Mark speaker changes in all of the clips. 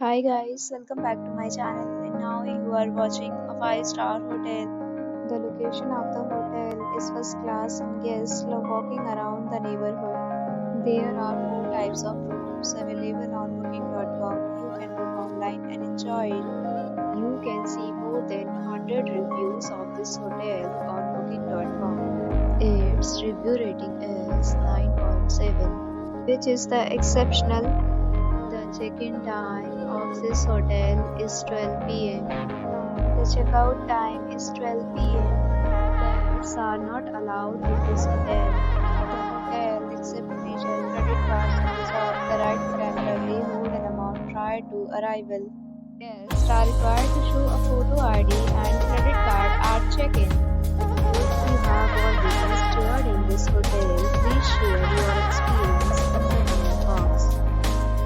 Speaker 1: Hi guys, welcome back to my channel and now you are watching a 5-star hotel. The location of the hotel is first class and guests love walking around the neighborhood. There are 4 types of rooms available on booking.com. You can book online and enjoy it. You can see more than 100 reviews of this hotel on booking.com. Its review rating is 9.7, which is the exceptional. The check-in time of this hotel is 12 p.m. The checkout time is 12 p.m. Pets are not allowed in this hotel. The hotel accepts major credit cards and reserves the right to temporarily hold an amount prior to arrival. Guests are required to show a photo ID and credit card at check-in. If you have already stayed in this hotel, please share your experience in the comment box.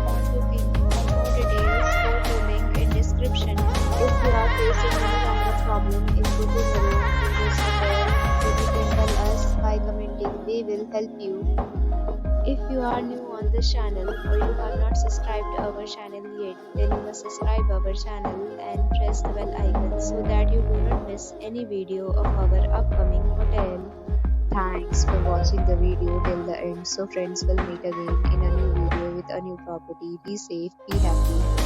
Speaker 1: For booking or more details, go to link in description. If you are facing any kind of problem in booking a room in this hotel, then you can tell us by commenting. We will help you. If you are new on this channel or you have not subscribed to our channel yet, then you must subscribe our channel and press the bell icon so that you do not miss any video of our upcoming hotel. Thanks for watching the video till the end. So friends, will meet again in a new video with a new property. Be safe, be happy.